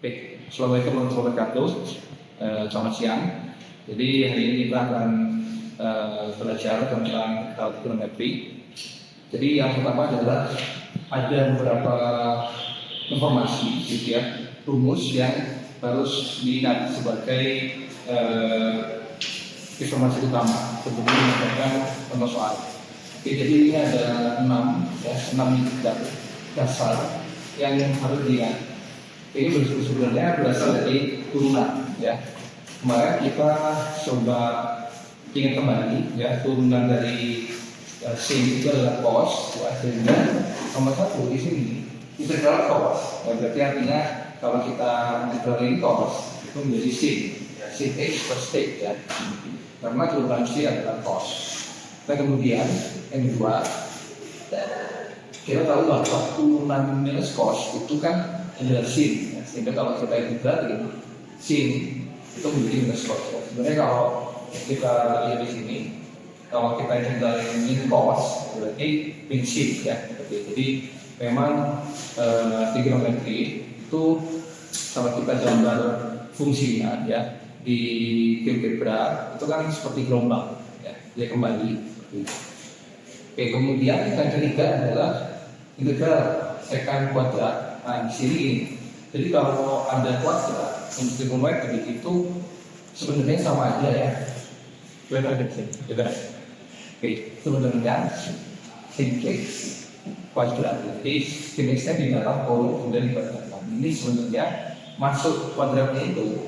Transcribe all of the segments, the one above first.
Baik, Assalamualaikum warahmatullahi wabarakatuh. Selamat siang. Jadi hari ini kita akan belajar tentang trigonometri. Jadi yang pertama adalah ada beberapa informasi, gitu ya, rumus yang harus diingat sebagai informasi utama sebelum mengerjakan contoh soal. Oke, jadi ini ada 6 dasar yang harus diingat. Ini sebenarnya berasal dari turunan, ya. Kemarin kita coba ingat kembali, ya, turunan dari sin itu adalah cos, ya, sehingga nomor 1 di sini integral cos, ya, berarti artinya kalau kita integralin cos itu menjadi sin, ya, sin x per state, ya, karena turunan sin adalah cos. Dan kemudian yang kedua, kita tahu bahwa turunan minus cos itu kan adalah sin, ya. Sehingga kalau kita integralin sin itu menjadi minus cos. Sebenarnya kalau kita lihat di sini, kalau kita integralin min cos berarti min sin, ya. Jadi memang trigonometri itu kalau kita gambar fungsinya, ya, di algebra itu kan seperti gelombang, ya, dia kembali. Oke, kemudian yang ketiga adalah integral sekant kuadrat. Nah, di sini ini. Jadi kalau ada kuadrat untuk trigonometri itu sebenarnya sama aja, ya. Benar ada sih, benar. Oke, sebenarnya sin x kuadrat. Jadi sin x-nya di dalam kolom kemudian dikuadratkan. Ini sebenarnya masuk kuadratnya itu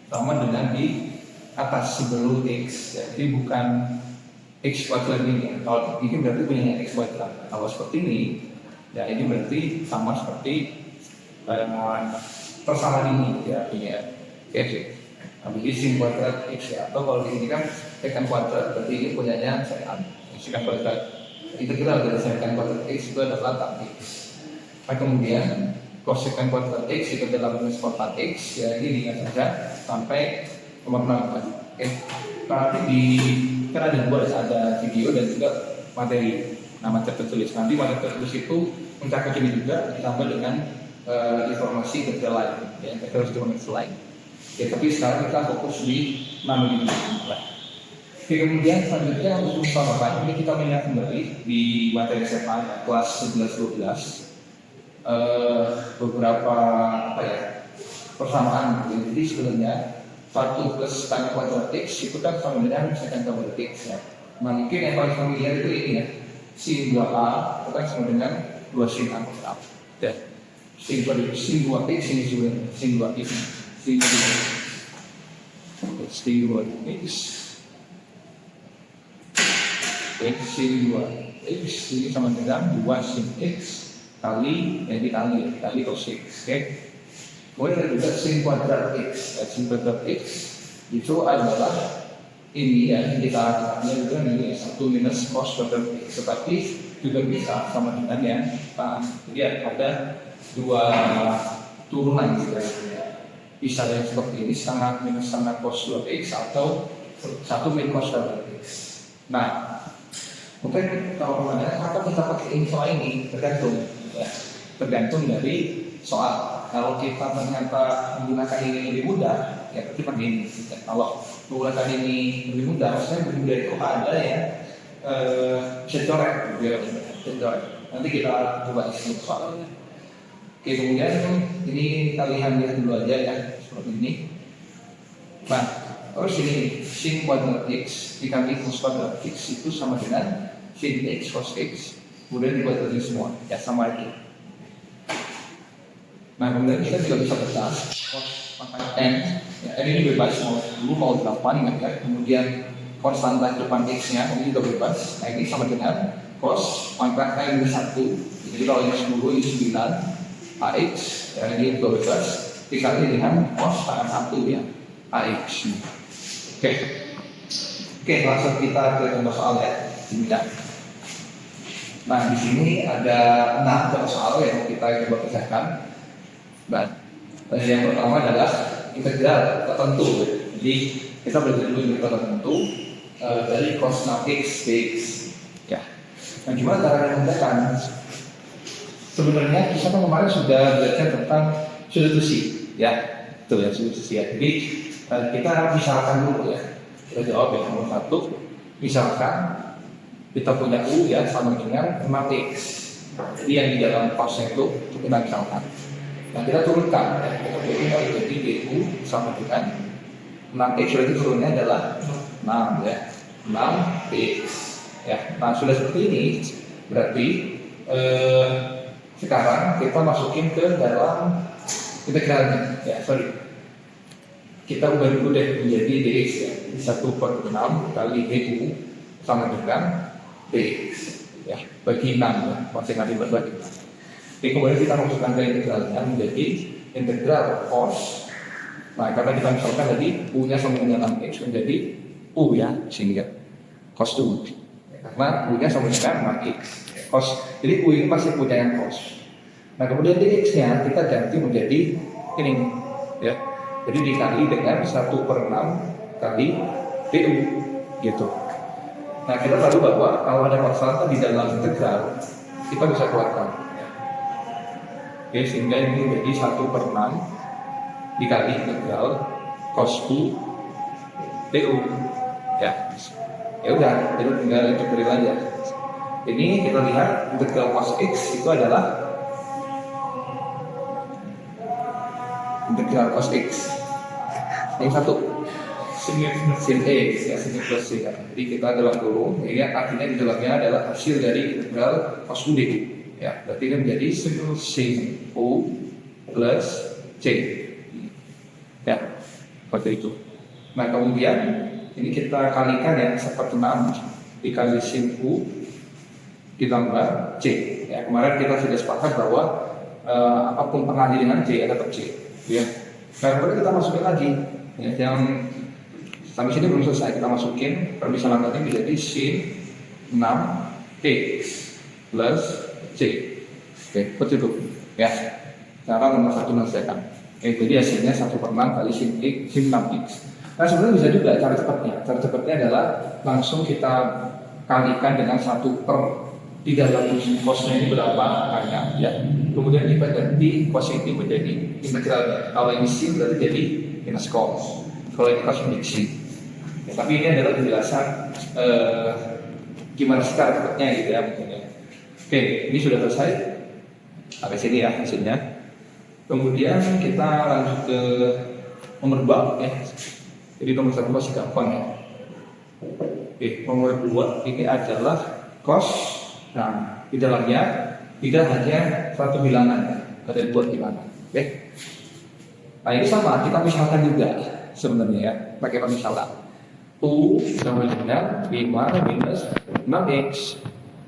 sama dengan di atas sebelum x. Jadi bukan x kuadrat ini. Kalau ini berarti punya x kuadrat. Kalau seperti ini, ya, ini berarti sama seperti persamaan ini, ya, punya x. Jadi sin kuadrat x, ya. Atau kalau di sini kan sekant kuadrat, berarti ini punyanya sekant kuadrat. Integral dari sekant kuadrat x itu adalah tan x. Nah, kemudian cos sekant kuadrat x itu adalah minus cos tan x, ya, ini diingat saja sampai nomor 6. Oke, nanti kan ada dua, ada video dan juga materi. Nah, materi tertulis nanti materi tertulis itu mencakup ini juga ditambah dengan informasi detail lain, ya, terus lain. Ya, tapi sekarang kita fokus di 6 ini. Oke, kemudian selanjutnya untuk soal ini kita melihat kembali di materi SMA kelas 11-12 beberapa persamaan. Jadi sebenarnya 1 plus tan kuadrat x itu kan sama dengan sekant kuadrat x, ya. Nah, mungkin yang paling familiar itu ini, ya, sin 2a itu kan sama dengan 2 sin a cos a. Ya. Sin 2x, sin 2x, sin 2x, sin 2x, sin 2x, sin 2x ini sama dengan 2 sin x kali cos x. Oke. Kemudian ada juga sin kuadrat x. Sin kuadrat x itu adalah ini, ya, kita lihat juga ini 1 minus cos kuadrat x. Tetapi juga bisa sama dengan yang tan. Jadi ada dua turunan, gitu, ya. Bisa yang seperti ini, setengah minus setengah cos 2x atau 1 min cos kuadrat x. Nah, mungkin kalau kemana apa kita pakai ini soal ini tergantung, ya, tergantung dari soal. Kalau kita ternyata menggunakan ini lebih mudah, ya berarti pakai ini. Kalau menggunakan ini lebih mudah, maksudnya lebih mudah itu ada ya bisa coret, nanti kita coba isi soalnya. Oke, kemudian ini kita lihat dulu aja, ya, seperti ini. Nah, terus ini sin kuadrat x dikali cos kuadrat x itu sama dengan sin x cos x, kemudian dikuadratin semua, ya, sama aja. Nah, kemudian kita juga bisa baca cos pangkat n, ya, n ini bebas mau 8, ya. Kemudian konstanta depan x-nya ini juga bebas. Nah, ini sama dengan cos pangkat n minus 1. Jadi kalau ini 10, ini 9 ax, ya, ini juga bebas dikali dengan cos pangkat 1, ya, ax. Oke, langsung kita ke contoh soal, ya. Nah, di sini ada 6 contoh soal yang kita coba kerjakan. Dan yang pertama adalah integral tertentu. Jadi kita belajar dulu integral tertentu dari cos 6x dx. Ya. Nah, gimana cara mengerjakan? Sebenarnya kita kemarin sudah belajar tentang substitusi ya, itu ya substitusi ya. Jadi kita misalkan dulu ya, kita jawab yang nomor 1. Misalkan kita punya U ya sama dengan 6x. Jadi yang di dalam cosnya itu kita misalkan. Nah kita turunkan ya, kita jadi DU sama dengan 6x, berarti turunnya adalah 6 ya, 6x ya. Nah sudah seperti ini berarti sekarang kita masukin ke dalam integralnya ya, kita ubah dulu deh menjadi dx ya, 1/6 kali DU sama dengan dx ya, bagi 6 ya, masing-masing berbagi. Oke, kemudian kita masukkan ke integralnya menjadi integral cos. Nah, karena kita misalkan tadi U-nya sama dengan 6x menjadi U ya, sehingga cos U. Karena U-nya sama dengan 6x cos. Jadi U ini pasti punya yang cos. Nah, kemudian dx-nya kita ganti menjadi ini ya. Jadi dikali dengan 1/6 kali DU gitu. Nah, kita tahu bahwa kalau ada konstanta di dalam integral, kita bisa keluarkan. Oke, sehingga ini menjadi 1/6 dikali integral cos U DU ya. Ya udah, jadi tinggal integral aja. Ini kita lihat integral cos X itu adalah integral cos X. Yang satu sin X ya, sin plus C ya. Jadi kita dalam dulu, ya artinya di dalamnya adalah hasil dari integral cos U DU. Ya, berarti ini menjadi sin U plus C. Ya, seperti itu. Nah, kemudian ini kita kalikan ya, 1/6 dikali sin U ditambah C. Ya, kemarin kita sudah sepakat bahwa apapun pengali dengan C tetap C. Ya. Nah, kemudian kita masukin lagi. Ya, yang sampai sini belum selesai, kita masukin permisalan tadi menjadi sin 6x plus C. Oke, seperti itu ya. Cara nomor 1 menyelesaikan. Oke, jadi hasilnya 1/6 kali sin 6x. Nah, sebenarnya bisa juga cara cepatnya. Cara cepatnya adalah langsung kita kalikan dengan 1/3 dalam cosnya ini berapa angkanya ya. Kemudian kita ganti cos ini menjadi integralnya. Kalau ini sin berarti jadi minus cos. Kalau ini cos menjadi sin. Ya, tapi ini adalah penjelasan gimana sih cara cepatnya gitu ya mungkin ya. Oke, ini sudah selesai. Sampai sini ya hasilnya. Kemudian kita lanjut ke nomor 2 ya. Jadi nomor 1 masih gampang ya. Oke, nomor 2 ini adalah cos. Nah, di dalamnya tidak hanya satu bilangan, ada 2 bilangan. Oke. Nah, ini sama, kita misalkan juga sebenarnya ya, pakai pemisalan. U sama dengan 5 minus 6x.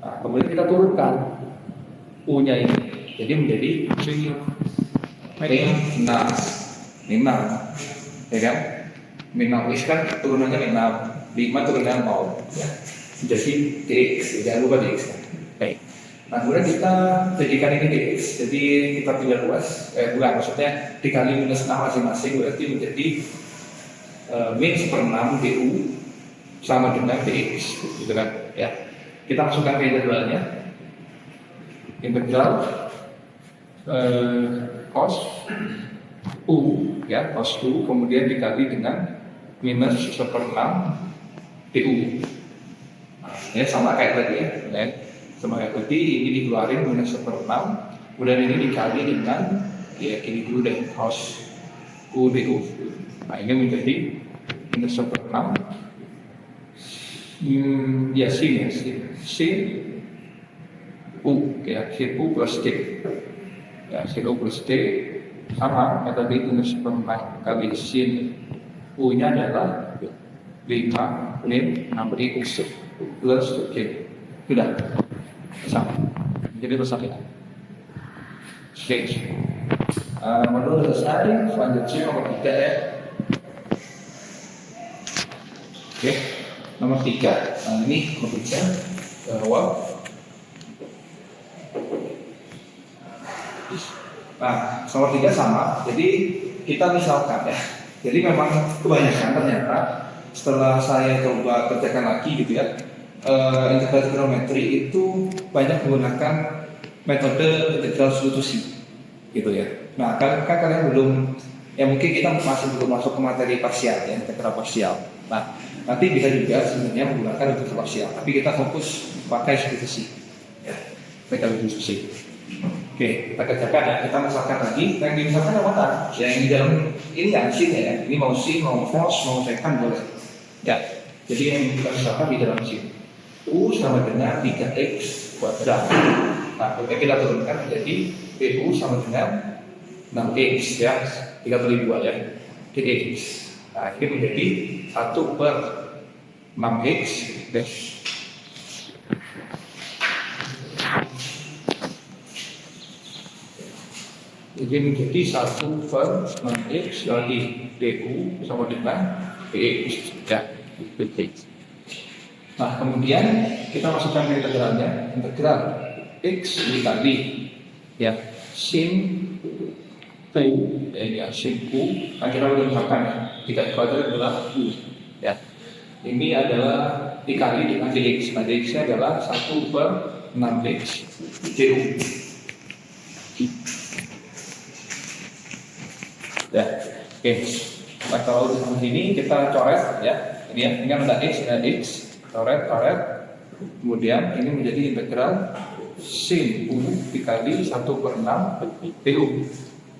Nah, kemudian kita turunkan U-nya ini. Jadi menjadi 6. Ya kan? Min 6x kan turunannya min 6, 5 turunannya 0 ya. Jadi dx, jangan lupa dx. Baik. Nah, kemudian kita jadikan ini dx. Jadi kita pilih luas, bukan maksudnya dikali minus 6 masing-masing berarti menjadi min 1/6 du sama dengan dx, gitu kan? Ya. Kita masukkan ke integralnya. Integral cos u ya, cos u kemudian dikali dengan minus 1/6 du. Ya sama kayak tadi ya. Sama kayak tadi ini dikeluarin minus 1/6, kemudian ini dikali dengan ya ini dulu deh cos u du. Nah ini menjadi minus 1/6 ya sin ya sin u ya sin u plus d ya sin u plus d sama kayak tadi minus 1/6 kali sin u nya adalah 5 min 6x plus d sudah sama jadi persatuan stage modul selesai. Selanjutnya nomor 3 ya. Oke, nomor 3. Nah, ini nomor 3 bahwa nomor 3 sama. Jadi kita misalkan ya. Jadi memang kebanyakan ternyata setelah saya coba kerjakan lagi gitu ya, integral trigonometri itu banyak menggunakan metode integral substitusi gitu ya. Nah, kan kalian belum, ya mungkin kita masih belum masuk ke materi parsial ya, integral parsial. Nah, nanti bisa juga sebenarnya menggunakan integral parsial, tapi kita fokus pakai substitusi. Ya, pakai substitusi. Oke, kita kerjakan ya. Kita misalkan lagi, yang misalkan apa? Yang di dalam ini kan sin ya. Ini mau sin, mau cos, mau secant boleh. Ya, jadi yang kita misalkan di dalam sin. U sama dengan 3x kuadrat. Nah, kita turunkan menjadi PU sama dengan 6x ya. 3 kali 2 ya. Jadi x. Nah, ini menjadi 1/6x dash. Jadi menjadi 1/6x dari DU sama dengan PX ya. Nah, kemudian kita masukkan ke integralnya, integral x dikali ya sin P ya sin U. Nah, kita udah misalkan ya 3 kuadrat adalah U ya. Ini adalah dikali dengan dx. Nah, dx adalah 1/6x DU. Ya, oke. Nah, kalau di sini kita coret ya. Ini ada x, coret. Kemudian ini menjadi integral sin U dikali 1/6 PU.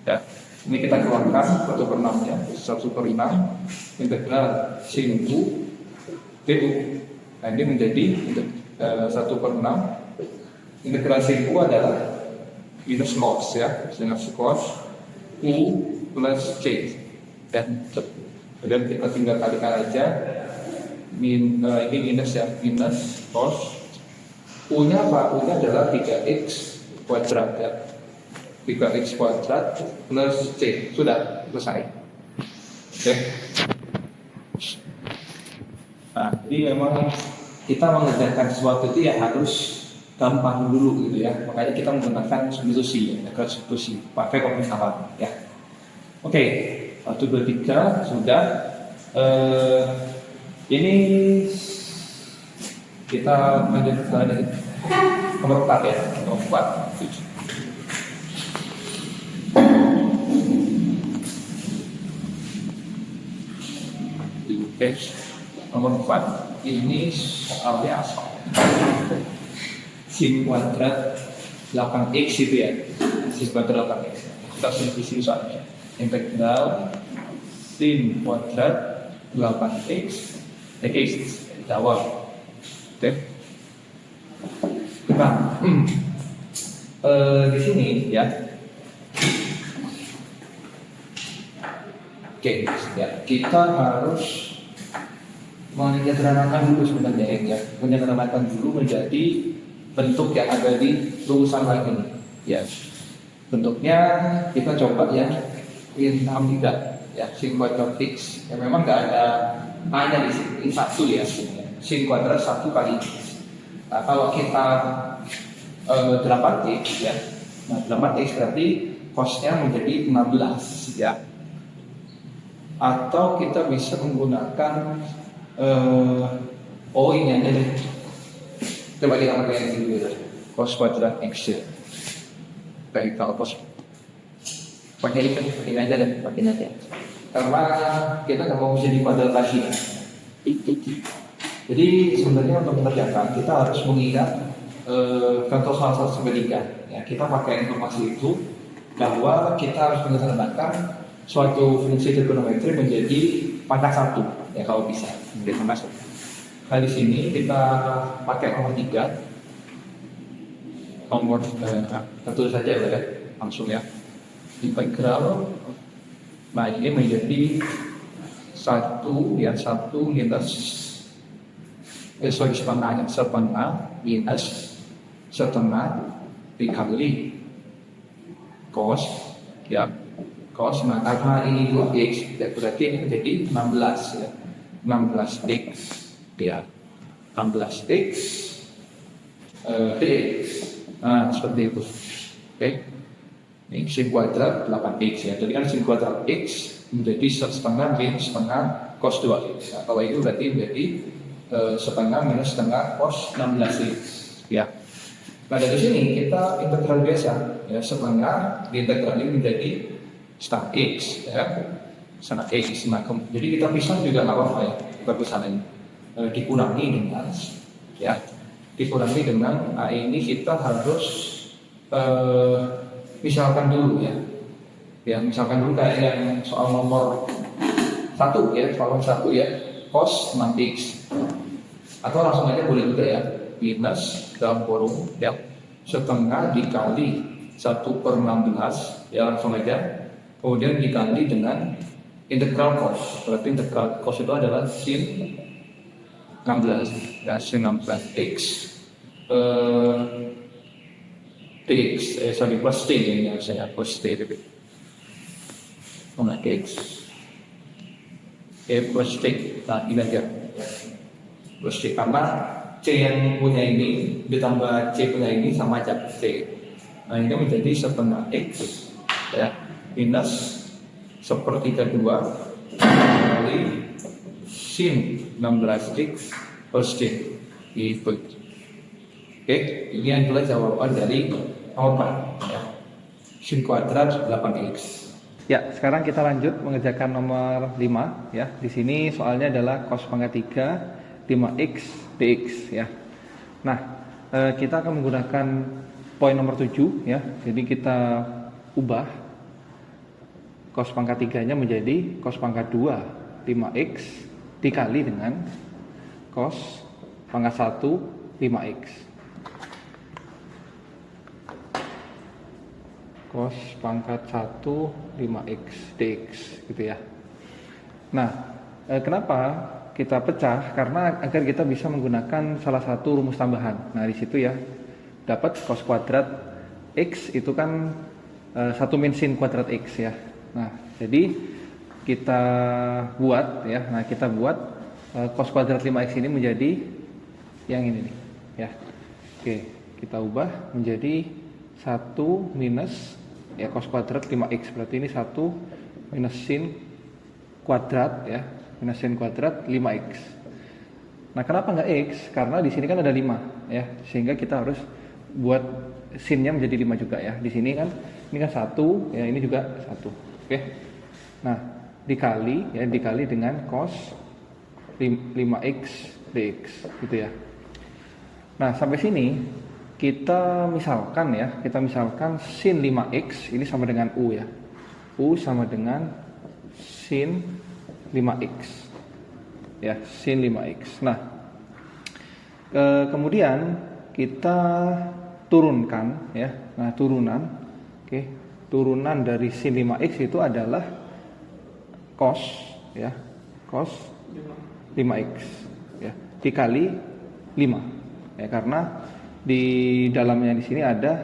Ya, ini kita keluarkan 1/6-nya, 1/6 integral sin U PU. Nah, ini menjadi 1/6 integral sin U adalah minus cos ya, minus cos U plus C. Dan kemudian kita tinggal kalikan aja. Ini minus ya, minus cos U-nya apa? U-nya adalah 3x kuadrat ya. 3x kuadrat plus C. Sudah selesai. Oke. Nah, jadi memang kita mengerjakan sesuatu itu ya harus gampang dulu gitu ya. Makanya kita menggunakan substitusi ya, substitusi pakai pemisahan ya. Oke, 1, 2, 3 sudah. Ini kita lanjut ke nomor 4 ya, nomor 4. Oke, nomor 4 ini soalnya asal sin kuadrat 8x itu ya, sin kuadrat 8x. Kita simplifikasi soalnya. Integral sin kuadrat 8x jawab. Oke. Nah, di sini ya. Oke, ya kita harus menyederhanakan dulu sebenarnya ya. Menyederhanakan dulu menjadi bentuk yang ada di rumusan lain ini. Ya. Bentuknya kita coba ya. Ini 63 ya, sin kuadrat x. Ya memang nggak ada hanya di sini satu ya, sin kuadrat 1 kali x. Nah, kalau kita 8x ya, nah 8x berarti cosnya menjadi 16 ya. Atau kita bisa menggunakan ini aja deh. Coba kita pakai yang dulu ya, cos kuadrat x ya. Baik, kalau cos pakai aja deh, pakai aja. Karena kita nggak mau jadi kuadrat lagi ya. Jadi sebenarnya untuk mengerjakan kita harus mengingat contoh salah satu ketiga. Ya, kita pakai informasi itu bahwa kita harus menyederhanakan suatu fungsi trigonometri menjadi pangkat 1 ya kalau bisa menjadi masuk. Nah, di sini kita pakai nomor 3. Nomor tentu saja ya, langsung ya. Integral. Nah, ini menjadi 1 minus setengah minus setengah dikali cos ya. Cos, nah karena ini 2x berarti ini menjadi 16 ya. 16x ya. 16x dx. Nah, seperti itu. Oke. Ini sin kuadrat 8x ya. Jadi kan sin kuadrat x menjadi setengah minus setengah cos 2x. Nah, kalau itu berarti menjadi setengah minus setengah cos 16x ya. Nah, dari sini kita integral biasa ya, setengah diintegrali menjadi setengah X ya, setengah X. Nah, jadi kita pisah juga nggak apa-apa ya, bagusan ini dikurangi dengan ya, dikurangi dengan ini kita harus misalkan dulu ya, misalkan dulu kayak yang soal nomor 1 ya, soal nomor 1 ya, cos 6x, atau langsung aja boleh juga ya, minus dalam kurung ya, setengah dikali 1/16 ya, langsung aja, kemudian dikali dengan integral cos, berarti integral cos itu adalah sin 16 ya, sin 16x dx, plus t ini harusnya plus t tapi x plus t, nah ini aja plus t, karena c yang punya ini ditambah c punya ini sama aja c. Nah ini menjadi setengah x ya, minus 1/2 kali sin 16x plus t gitu. Oke, ini adalah jawaban dari nomor 4 ya. Sin kuadrat 8x. Ya, sekarang kita lanjut mengerjakan nomor 5 ya. Di sini soalnya adalah cos pangkat 3 5x dx ya. Nah, kita akan menggunakan poin nomor 7 ya. Jadi kita ubah cos pangkat 3-nya menjadi cos pangkat 2 5x dikali dengan cos pangkat 1 5x. Cos pangkat 1 5x dx gitu ya. Nah, kenapa kita pecah? Karena agar kita bisa menggunakan salah satu rumus tambahan. Nah, di situ ya, dapat cos kuadrat x itu kan 1 min sin kuadrat x ya. Nah, jadi kita buat ya. Nah, kita buat cos kuadrat 5x ini menjadi yang ini nih ya. Oke, kita ubah menjadi 1 minus ya cos kuadrat 5x, berarti ini 1 minus sin kuadrat ya, minus sin kuadrat 5x. Nah, kenapa nggak x? Karena di sini kan ada 5 ya, sehingga kita harus buat sinnya menjadi 5 juga ya. Di sini kan ini kan 1 ya, ini juga 1. Oke. Nah, dikali dengan cos 5x dx gitu ya. Nah, sampai sini kita misalkan sin 5x ini sama dengan u ya. U sama dengan sin 5x ya, sin 5x. Nah, kemudian kita turunkan ya. Nah, turunan dari sin 5x itu adalah cos ya, cos 5x ya, dikali 5 ya, karena di dalamnya di sini ada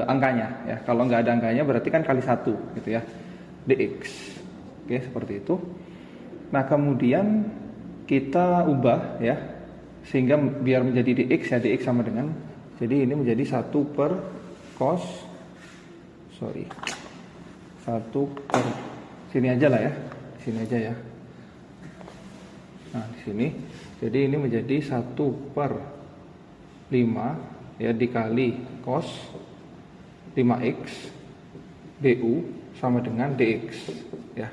angkanya ya. Kalau nggak ada angkanya berarti kan kali 1 gitu ya, dx. Oke, seperti itu. Nah, kemudian kita ubah ya, sehingga biar menjadi dx ya, dx sama dengan, jadi ini menjadi 1 per cos 1 per sini aja lah ya, sini aja ya. Nah, di sini jadi ini menjadi 1 per 5 ya, dikali cos 5x du sama dengan dx ya.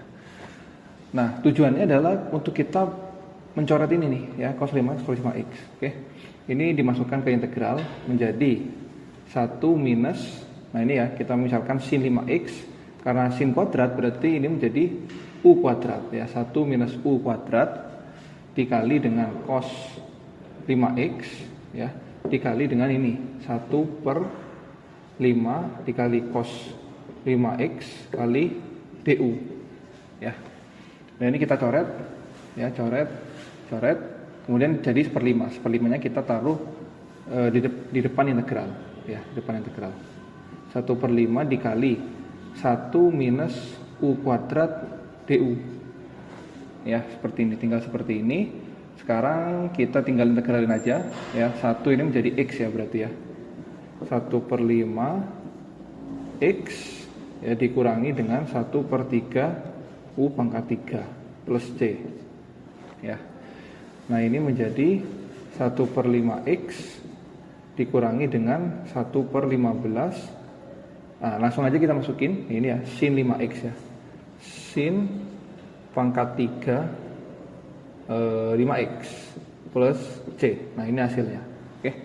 Nah, tujuannya adalah untuk kita mencoret ini nih ya, cos 5x per 5x. Oke. Ini dimasukkan ke integral menjadi 1 minus, nah ini ya, kita misalkan sin 5x, karena sin kuadrat berarti ini menjadi u kuadrat ya, 1 minus u kuadrat dikali dengan cos 5x ya, dikali dengan ini 1 per 5 dikali cos 5x kali du ya. Nah, ini kita coret ya, coret, kemudian jadi 1/5. 1/5-nya kita taruh di depan integral ya, depan integral. 1 per 5 dikali 1 minus u kuadrat du ya, seperti ini, tinggal seperti ini. Sekarang kita tinggal integralin aja ya, 1 ini menjadi x ya, berarti ya 1 per 5 x ya, dikurangi dengan 1 per 3 u pangkat 3 plus c ya. Nah, ini menjadi 1 per 5 x dikurangi dengan 1 per 15 Nah, langsung aja kita masukin ini ya, sin 5x ya. Sin pangkat 3 5x plus C. Nah, ini hasilnya. Oke.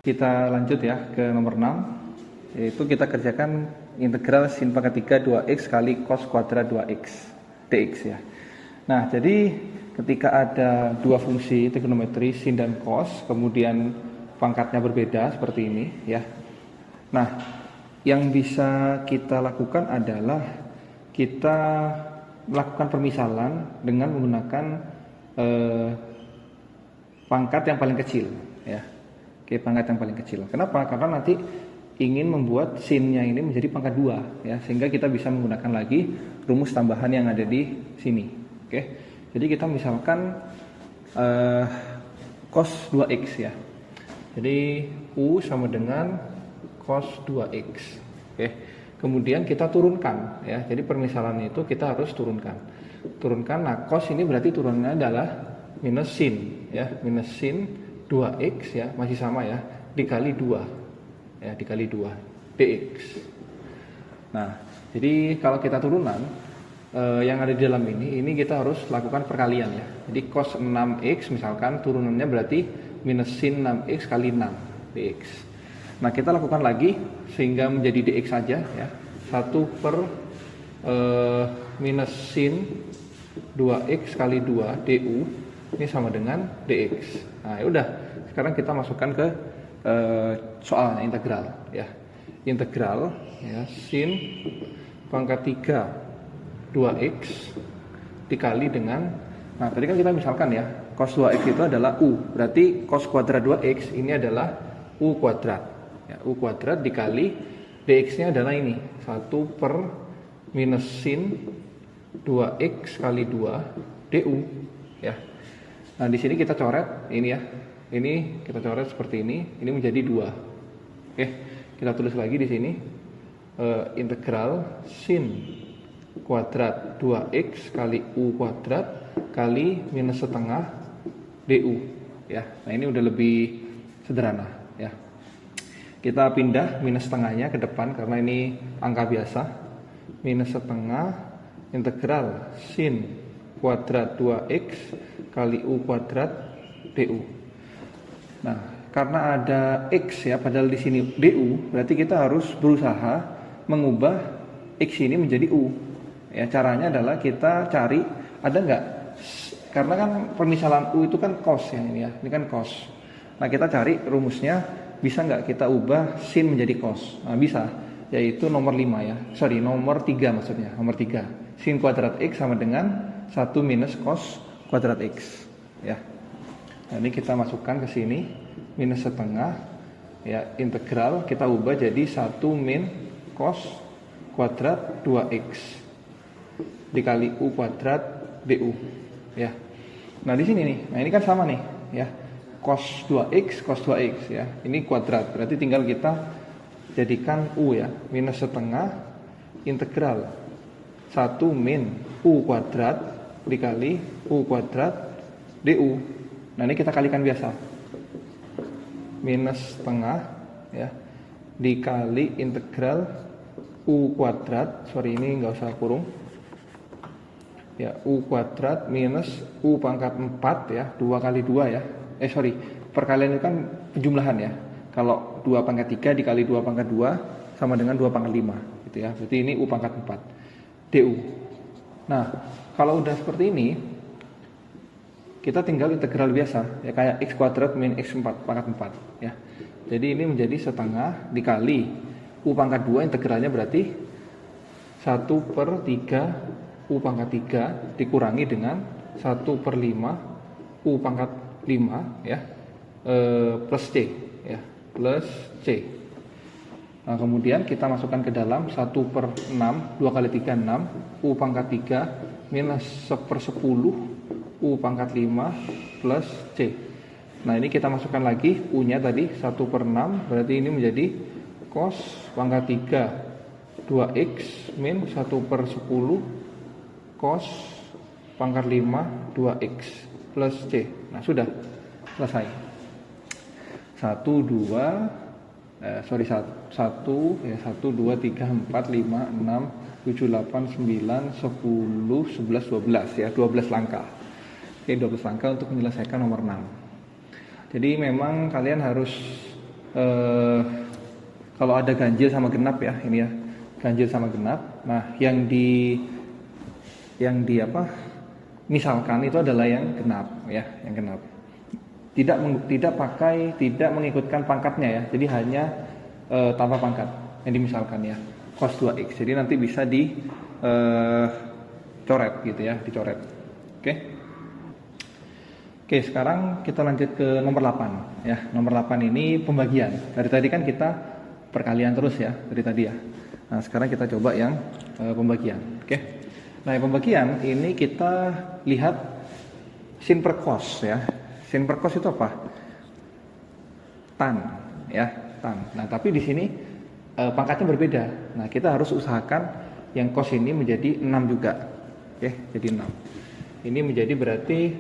Kita lanjut ya ke nomor 6, yaitu kita kerjakan integral sin pangkat 3 2x kali cos kuadrat 2x dx ya. Nah, jadi ketika ada dua fungsi trigonometri sin dan cos, kemudian pangkatnya berbeda seperti ini ya. Nah, yang bisa kita lakukan adalah kita melakukan permisalan dengan menggunakan pangkat yang paling kecil ya. Oke, pangkat yang paling kecil. Kenapa? Karena nanti ingin membuat sinnya ini menjadi pangkat 2 ya, sehingga kita bisa menggunakan lagi rumus tambahan yang ada di sini. Oke. Jadi kita misalkan cos 2x ya. Jadi U sama dengan cos 2x. Oke. Kemudian kita turunkan ya. Jadi permisalan itu kita harus turunkan. Nah, cos ini berarti turunannya adalah minus sin ya, minus sin 2x ya, masih sama ya, dikali 2 ya, dikali 2 dx. Nah, jadi kalau kita turunan yang ada di dalam ini kita harus lakukan perkalian ya. Jadi cos 6x misalkan turunannya berarti minus sin 6x kali 6 dx. Nah, kita lakukan lagi sehingga menjadi dx saja ya. 1 per minus sin 2x kali 2 du ini sama dengan dx. Nah, ya udah, sekarang kita masukkan ke soalnya integral ya. Integral ya, sin pangkat 3 2x dikali dengan, nah tadi kan kita misalkan ya, cos 2x itu adalah u, berarti cos kuadrat 2x ini adalah u kuadrat ya, u kuadrat dikali dx nya adalah ini 1 per minus sin 2x kali 2 du ya. Nah, di sini kita coret ini ya. Ini kita coret seperti ini menjadi 2. Oke, kita tulis lagi di sini integral sin kuadrat 2x kali u kuadrat kali minus setengah du ya. Nah, ini udah lebih sederhana ya. Kita pindah minus setengahnya ke depan karena ini angka biasa. Minus setengah integral sin kuadrat 2x kali u kuadrat du. Nah, karena ada x ya, padahal di sini du, berarti kita harus berusaha mengubah x ini menjadi u. Ya, caranya adalah kita cari ada nggak, karena kan permisalan u itu kan cos ya ini ya, ini kan cos. Nah, kita cari rumusnya, bisa nggak kita ubah sin menjadi cos? Nah, bisa, yaitu nomor 5 ya, nomor 3 maksudnya, nomor 3. Sin kuadrat x sama dengan 1 minus cos kuadrat x ya. Nah, ini kita masukkan ke sini minus setengah ya, integral kita ubah jadi 1 min cos kuadrat 2x dikali u kuadrat du ya. Nah, di sini nih, nah ini kan sama nih ya, cos 2x ya, ini kuadrat, berarti tinggal kita jadikan u ya, minus setengah integral 1 min u kuadrat dikali u kuadrat du. Nah, ini kita kalikan biasa, minus setengah ya dikali integral u kuadrat, ini nggak usah kurung ya, u kuadrat minus u pangkat 4 ya, 2 kali 2 ya, perkalian itu kan penjumlahan ya, kalau 2 pangkat 3 dikali 2 pangkat 2 sama dengan 2 pangkat 5 gitu ya, berarti ini u pangkat 4 du. Nah, kalau udah seperti ini kita tinggal integral biasa ya, kayak x kuadrat min x4 pangkat 4 ya. Jadi ini menjadi setengah dikali u pangkat 2, integralnya berarti 1 per 3 u pangkat 3 dikurangi dengan 1 per 5 u pangkat 5 ya, plus c ya, plus c. Nah, kemudian kita masukkan ke dalam 1 per 6, 2 kali 3 6, u pangkat 3 minus 1 per 10 u pangkat 5 plus c. Nah, ini kita masukkan lagi u nya tadi 1 per 6, berarti ini menjadi cos pangkat 3 2x min 1 per 10 cos pangkat 5 2x plus c. Nah, sudah selesai. 1, 2, Sorry, 1 ya, 1 2 3 4 5 6 7 8 9 10 11 12 ya, 12 langkah. Oke, 12 langkah untuk menyelesaikan nomor 6. Jadi memang kalian harus kalau ada ganjil sama genap ya, ini ya, ganjil sama genap. Nah, yang di misalkan itu adalah yang genap ya, yang genap. Tidak mengikutkan pangkatnya ya. Jadi hanya tanpa pangkat yang dimisalkan ya. Cos 2x. Jadi nanti bisa dicoret gitu ya, dicoret. Oke, sekarang kita lanjut ke nomor 8 ya. Nomor 8 ini pembagian. Dari tadi kan kita perkalian terus ya, dari tadi ya. Nah, sekarang kita coba yang pembagian. Oke. Nah, yang pembagian ini kita lihat sin per cos ya. Sin per cos itu apa? Tan ya, tan. Nah, tapi di sini pangkatnya berbeda. Nah, kita harus usahakan yang cos ini menjadi 6 juga. Oke, jadi 6. Ini menjadi berarti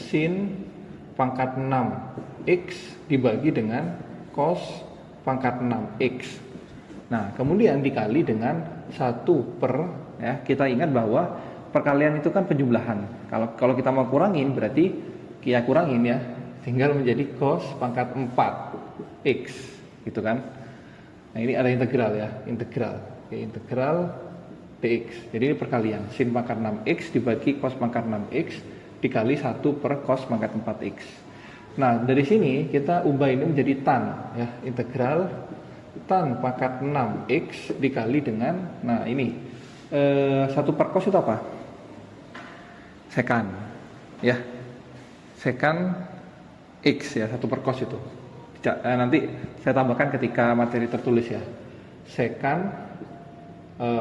sin pangkat 6x dibagi dengan cos pangkat 6x. Nah, kemudian dikali dengan 1 per ya. Kita ingat bahwa perkalian itu kan penjumlahan. Kalau kita mau kurangin berarti kita kurangin ya, tinggal menjadi cos pangkat 4x gitu kan. Nah, ini ada integral ya, integral. Oke, integral dx. Jadi ini perkalian, sin pangkat 6x dibagi cos pangkat 6x dikali 1 per cos pangkat 4x. Nah, dari sini kita ubah ini menjadi tan ya, integral tan pangkat 6x dikali dengan, nah ini 1 per cos itu apa? Sekan ya, sekan x ya, 1 per cos itu. Nanti saya tambahkan ketika materi tertulis ya. Sekan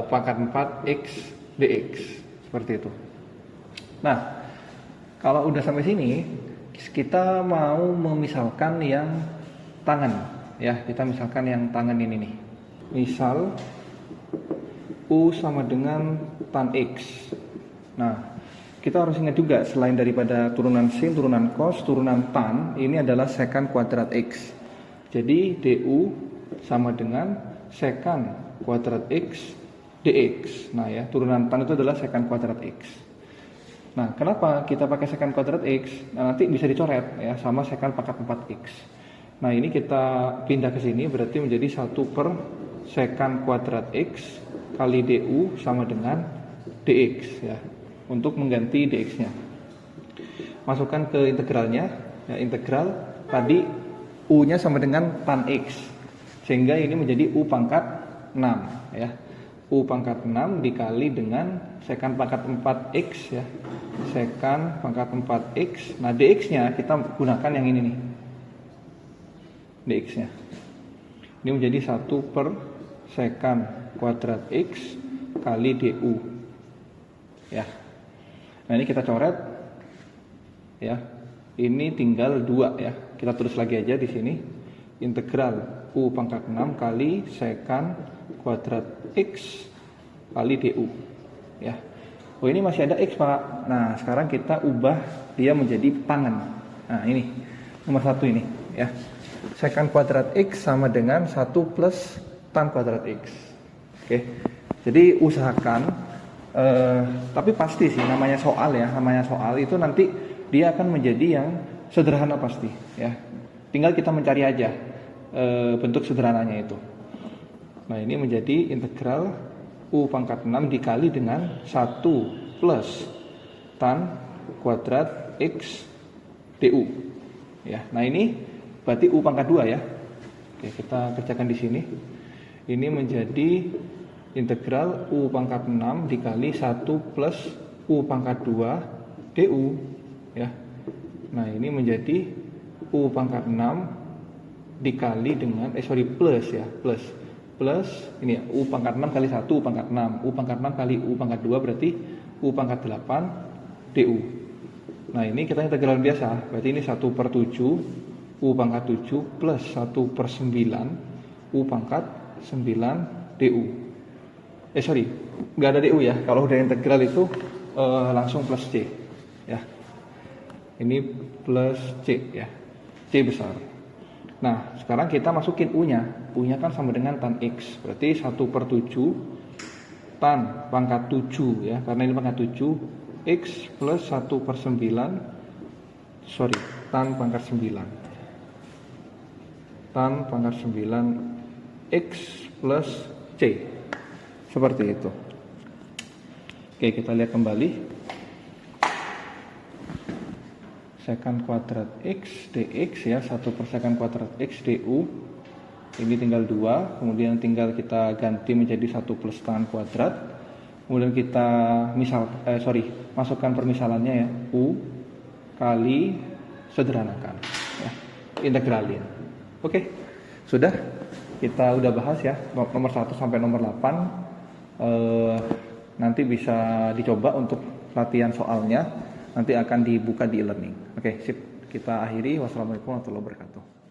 pangkat 4x dx, seperti itu. Nah, kalau udah sampai sini, kita mau memisalkan yang tangan ya. Kita misalkan yang tangan ini nih. Misal U sama dengan tan x. Nah, kita harus ingat juga selain daripada turunan sin, turunan cos, turunan tan, ini adalah sekan kuadrat x. Jadi du sama dengan sekan kuadrat x dx. Nah ya, turunan tan itu adalah sekan kuadrat x. Nah, kenapa kita pakai sekan kuadrat x? Nah, nanti bisa dicoret ya sama sekan pangkat 4x. Nah, ini kita pindah ke sini berarti menjadi 1 per sekan kuadrat x kali du sama dengan dx ya. Untuk mengganti dx-nya, masukkan ke integralnya ya, integral tadi u-nya sama dengan tan x, sehingga ini menjadi u pangkat 6 ya, u pangkat 6 dikali dengan sekan pangkat 4x ya, sekan pangkat 4x. Nah, dx-nya kita gunakan yang ini nih, dx-nya ini menjadi 1 per sekan kuadrat x kali du ya. Nah, ini kita coret ya. Ini tinggal 2 ya. Kita tulis lagi aja di sini. Integral u pangkat 6 kali sekan kuadrat x kali du ya. Oh, ini masih ada x, Pak. Nah, sekarang kita ubah dia menjadi tangan. Nah, ini nomor 1 ini ya. Sekan kuadrat x sama dengan 1 plus tan kuadrat x. Oke. Jadi usahakan tapi pasti sih namanya soal ya, namanya soal itu nanti dia akan menjadi yang sederhana pasti ya. Tinggal kita mencari aja bentuk sederhananya itu. Nah, ini menjadi integral u pangkat 6 dikali dengan 1 plus tan kuadrat x du ya. Nah, ini berarti u pangkat 2 ya. Oke, kita kerjakan di sini. Ini menjadi integral u pangkat 6 dikali 1 plus u pangkat 2 du ya. Nah, ini menjadi u pangkat 6 dikali dengan plus ya, plus ini ya, u pangkat 6 kali 1 u pangkat 6, u pangkat 6 kali u pangkat 2 berarti u pangkat 8 du. Nah, ini kita integral biasa, berarti ini 1 per 7 u pangkat 7 plus 1 per 9 u pangkat 9 du. Nggak ada du ya. Kalau udah integral itu langsung plus c ya. Ini plus c ya, c besar. Nah, sekarang kita masukin U-nya. U-nya kan sama dengan tan X. Berarti 1/7 tan pangkat 7 ya. Karena ini pangkat 7. X plus 1/9. Sorry, tan pangkat 9. Tan pangkat 9 X plus C. Seperti itu. Oke, kita lihat kembali. Sekant kuadrat X dx ya, 1/sekant kuadrat X du. Ini tinggal 2, kemudian tinggal kita ganti menjadi 1 plus tan kuadrat. Kemudian kita masukkan permisalannya ya, U kali sederhanakan ya, integralin. Oke, sudah kita udah bahas ya nomor 1 sampai nomor 8. Nanti bisa dicoba untuk latihan soalnya, nanti akan dibuka di e-learning. Oke, sip. Kita akhiri. Wassalamualaikum warahmatullahi wabarakatuh.